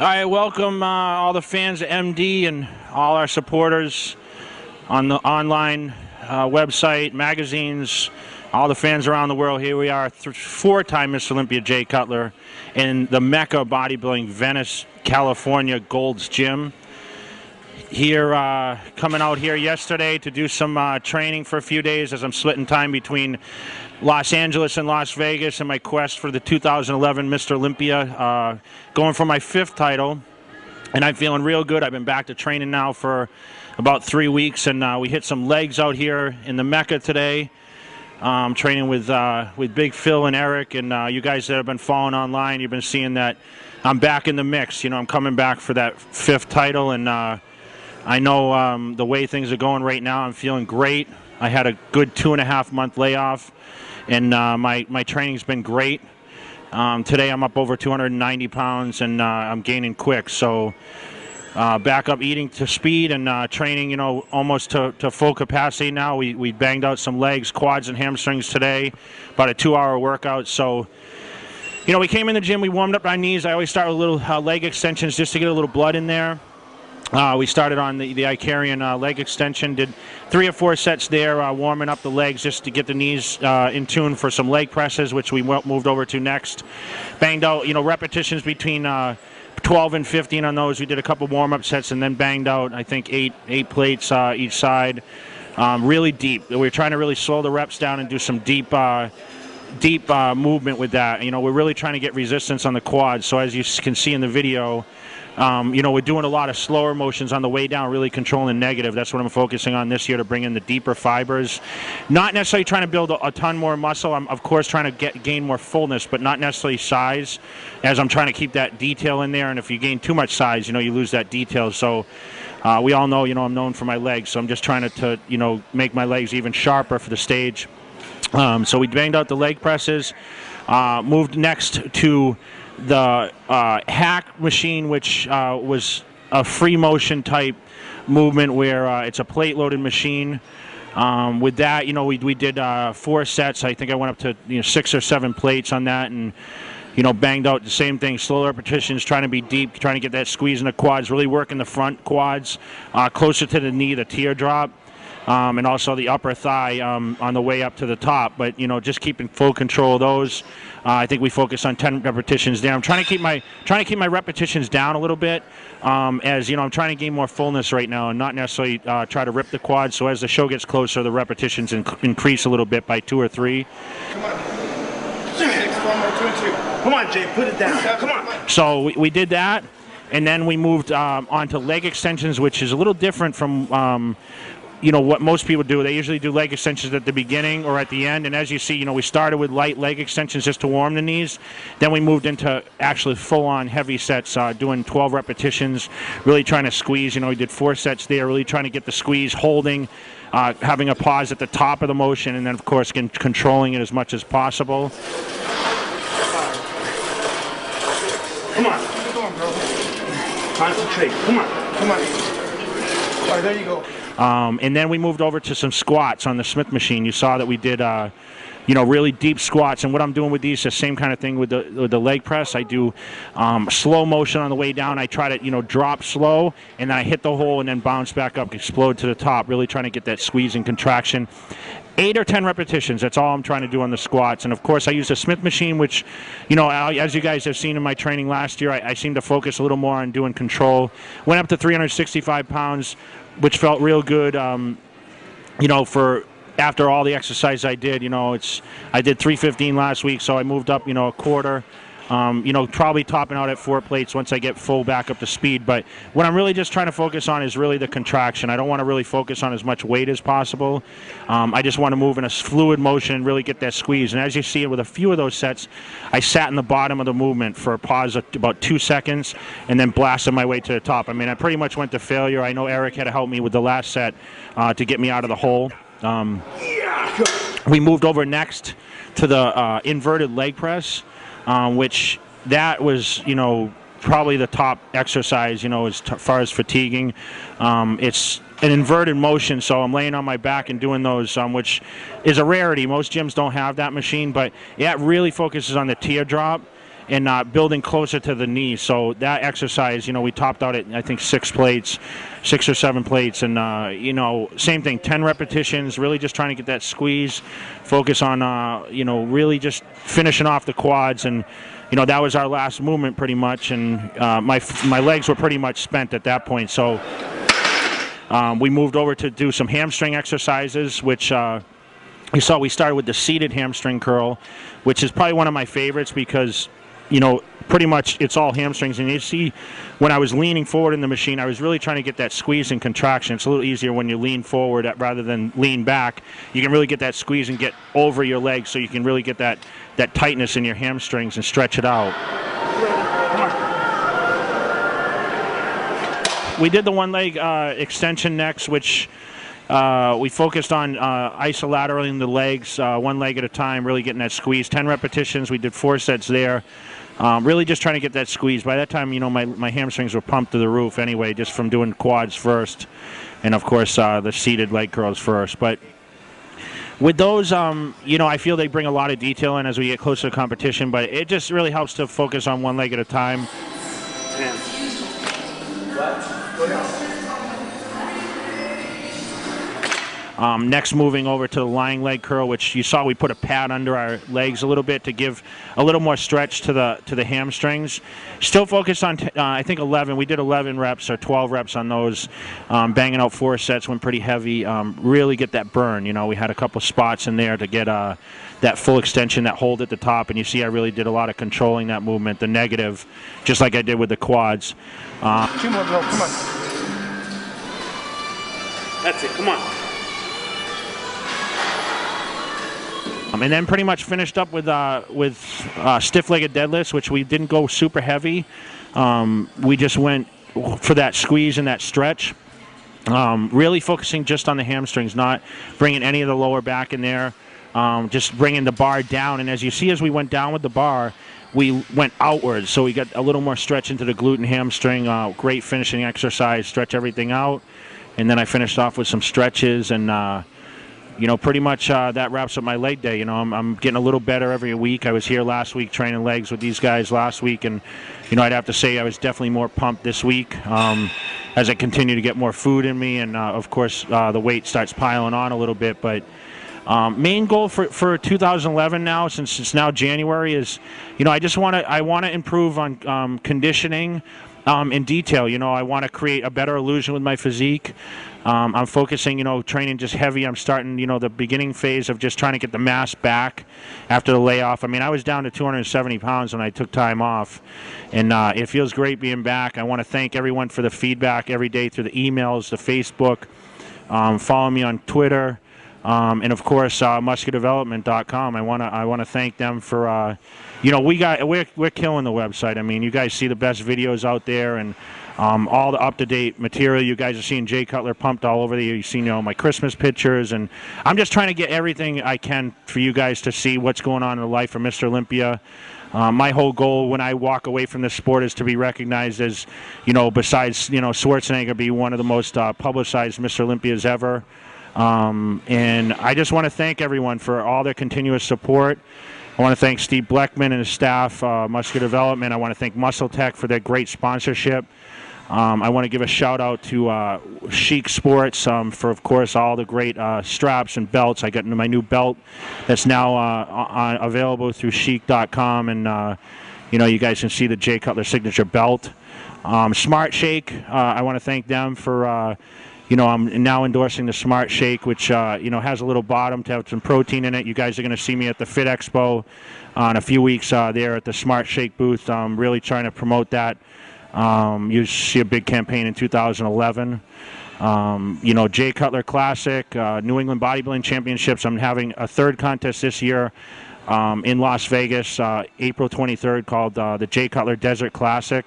I welcome all the fans of MD and all our supporters on the online website, magazines, all the fans around the world. Here we are, four-time Mr. Olympia Jay Cutler in the Meca Bodybuilding, Venice, California Gold's Gym. Here, coming out here yesterday to do some training for a few days as I'm splitting time between Los Angeles and Las Vegas in my quest for the 2011 Mr. Olympia, going for my 5th title, and I'm feeling real good. I've been back to training now for about 3 weeks, and we hit some legs out here in the Meca today. Training with Big Phil and Eric, and you guys that have been following online, you've been seeing that I'm back in the mix. You know, I'm coming back for that 5th title, and I know the way things are going right now, I'm feeling great. I had a good 2.5-month layoff, and my training's been great. Today I'm up over 290 pounds, and I'm gaining quick. So back up eating to speed and training, you know, almost to full capacity now. We banged out some legs, quads, and hamstrings today, about a 2-hour workout. So, you know, we came in the gym, we warmed up our knees. I always start with little leg extensions just to get a little blood in there. We started on the Icarian leg extension, did 3 or 4 sets there, warming up the legs just to get the knees in tune for some leg presses, which we moved over to next. Banged out, you know, repetitions between 12 and 15 on those. We did a couple warm-up sets and then banged out, I think, 8 plates each side. Really deep. We were trying to really slow the reps down and do some deep movement with that. You know, we're really trying to get resistance on the quads. So as you can see in the video, you know, we're doing a lot of slower motions on the way down, really controlling negative. That's what I'm focusing on this year, to bring in the deeper fibers. Not necessarily trying to build a ton more muscle. I'm, of course, trying to gain more fullness, but not necessarily size, as I'm trying to keep that detail in there. And if you gain too much size, you know, you lose that detail. So we all know, you know, I'm known for my legs. So I'm just trying to you know, make my legs even sharper for the stage. So we banged out the leg presses, moved next to the hack machine, which was a free motion type movement where it's a plate loaded machine. With that, you know, we did 4 sets. I think I went up to, you know, 6 or 7 plates on that, and, you know, banged out the same thing, slow repetitions, trying to be deep, trying to get that squeeze in the quads, really working the front quads, closer to the knee, the teardrop. And also the upper thigh on the way up to the top, but, you know, just keeping full control of those. I think we focused on 10 repetitions there. I'm trying to keep my repetitions down a little bit, as, you know, I'm trying to gain more fullness right now and not necessarily try to rip the quads. So as the show gets closer, the repetitions increase a little bit by 2 or 3. Come on. 6, 1 more, 2 and 2. Come on, Jay, put it down. Come on. So we did that, and then we moved on to leg extensions, which is a little different from you know, what most people do. They usually do leg extensions at the beginning or at the end, and as you see, you know, we started with light leg extensions just to warm the knees. Then we moved into actually full-on heavy sets, doing 12 repetitions, really trying to squeeze. You know, we did 4 sets there, really trying to get the squeeze, holding, having a pause at the top of the motion, and then, of course, controlling it as much as possible. Come on. Keep going, bro. Concentrate. Come on. Come on. All right, there you go. And then we moved over to some squats on the Smith machine. You saw that we did, you know, really deep squats. And what I'm doing with these is the same kind of thing with the leg press. I do slow motion on the way down. I try to, you know, drop slow, and then I hit the hole and then bounce back up, explode to the top, really trying to get that squeeze and contraction. 8 or 10 repetitions, that's all I'm trying to do on the squats. And of course, I use the Smith machine, which, you know, as you guys have seen in my training last year, I seem to focus a little more on doing control. Went up to 365 pounds, which felt real good, you know, for after all the exercise I did. You know, I did 315 last week, so I moved up, you know, a quarter. You know, probably topping out at 4 plates once I get full back up to speed. But what I'm really just trying to focus on is really the contraction. I don't want to really focus on as much weight as possible. I just want to move in a fluid motion and really get that squeeze. And as you see with a few of those sets, I sat in the bottom of the movement for a pause of about 2 seconds and then blasted my way to the top. I mean, I pretty much went to failure. I know Eric had to help me with the last set to get me out of the hole. We moved over next to the inverted leg press. Which that was, you know, probably the top exercise, you know, as far as fatiguing. It's an inverted motion, so I'm laying on my back and doing those, which is a rarity. Most gyms don't have that machine, but yeah, it really focuses on the teardrop. and building closer to the knee. So that exercise, you know, we topped out at, I think, 6 or 7 plates. And, you know, same thing, 10 repetitions, really just trying to get that squeeze, focus on, you know, really just finishing off the quads. And, you know, that was our last movement pretty much. And my legs were pretty much spent at that point. So we moved over to do some hamstring exercises, which you saw we started with the seated hamstring curl, which is probably one of my favorites because, you know, pretty much it's all hamstrings. And you see when I was leaning forward in the machine, I was really trying to get that squeeze and contraction. It's a little easier when you lean forward rather than lean back. You can really get that squeeze and get over your legs, so you can really get that tightness in your hamstrings and stretch it out. We did the one leg extension next, which we focused on isolateraling the legs, one leg at a time, really getting that squeeze. 10 repetitions. We did 4 sets there. Really just trying to get that squeeze. By that time, you know, my hamstrings were pumped to the roof anyway, just from doing quads first, and of course the seated leg curls first. But with those, you know, I feel they bring a lot of detail in as we get closer to competition, but it just really helps to focus on one leg at a time. Next, moving over to the lying leg curl, which you saw we put a pad under our legs a little bit to give a little more stretch to the hamstrings. Still focused on, I think 11. We did 11 reps or 12 reps on those. Banging out 4 sets, went pretty heavy. Really get that burn. You know, we had a couple spots in there to get that full extension, that hold at the top. And you see I really did a lot of controlling that movement, the negative, just like I did with the quads. 2 more, Bill. Come on. That's it. Come on. And then pretty much finished up with stiff-legged deadlifts, which we didn't go super heavy. We just went for that squeeze and that stretch. Really focusing just on the hamstrings, not bringing any of the lower back in there. Just bringing the bar down. And as you see, as we went down with the bar, we went outwards. So we got a little more stretch into the glute and hamstring. Great finishing exercise, stretch everything out. And then I finished off with some stretches and you know, pretty much that wraps up my leg day. You know, I'm getting a little better every week. I was here last week training legs with these guys last week, and, you know, I'd have to say I was definitely more pumped this week as I continue to get more food in me, and, of course, the weight starts piling on a little bit. But main goal for 2011 now, since it's now January, is, you know, I want to improve on conditioning in detail. You know, I want to create a better illusion with my physique. I'm focusing, you know, training just heavy. I'm starting, you know, the beginning phase of just trying to get the mass back after the layoff. I mean, I was down to 270 pounds when I took time off, and it feels great being back. I want to thank everyone for the feedback every day through the emails, the Facebook. Follow me on Twitter, and of course, musculardevelopment.com. I want to thank them for, you know, we're killing the website. I mean, you guys see the best videos out there, and all the up-to-date material. You guys are seeing Jay Cutler pumped all over you. You've seen, you know, my Christmas pictures, and I'm just trying to get everything I can for you guys to see what's going on in the life of Mr. Olympia. My whole goal when I walk away from this sport is to be recognized as, you know, besides, you know, Schwarzenegger, be one of the most publicized Mr. Olympias ever. And I just want to thank everyone for all their continuous support. I want to thank Steve Bleckman and his staff, Muscular Development. I want to thank Muscle Tech for their great sponsorship. I want to give a shout out to Chic Sports for, of course, all the great straps and belts. I got into my new belt that's now available through chic.com, and you know, you guys can see the Jay Cutler signature belt. Smart Shake, I want to thank them for, you know, I'm now endorsing the Smart Shake, which you know, has a little bottom to have some protein in it. You guys are going to see me at the Fit Expo in a few weeks there at the Smart Shake booth. I'm really trying to promote that. You see a big campaign in 2011. You know, Jay Cutler Classic, New England Bodybuilding Championships. I'm having a 3rd contest this year in Las Vegas, April 23rd, called the Jay Cutler Desert Classic.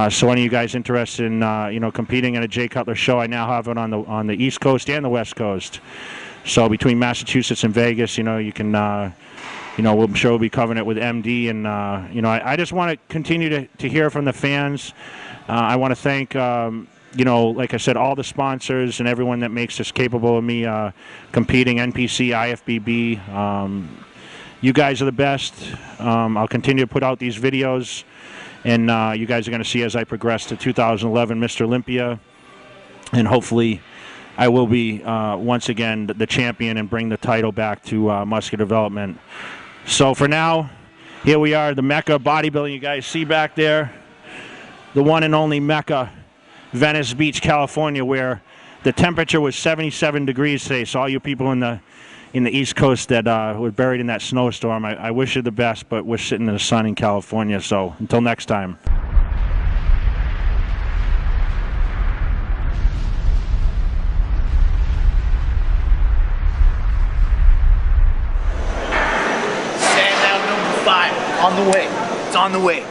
So any of you guys interested in you know, competing in a Jay Cutler show, I now have it on the East Coast and the West Coast. So between Massachusetts and Vegas, you know, you can. You know, I'm sure we'll be covering it with MD, and you know, I just want to continue to hear from the fans. I want to thank, you know, like I said, all the sponsors and everyone that makes this capable of me competing. NPC, IFBB, You guys are the best. I'll continue to put out these videos, and you guys are going to see as I progress to 2011 Mr. Olympia, and hopefully I will be once again the champion and bring the title back to Muscular Development. So for now, here we are, the Meca bodybuilding. You guys see back there, the one and only Meca, Venice Beach, California, where the temperature was 77 degrees today. So all you people in the East Coast that were buried in that snowstorm, I wish you the best, but we're sitting in the sun in California. So until next time. Stand down number 5 on the way. It's on the way.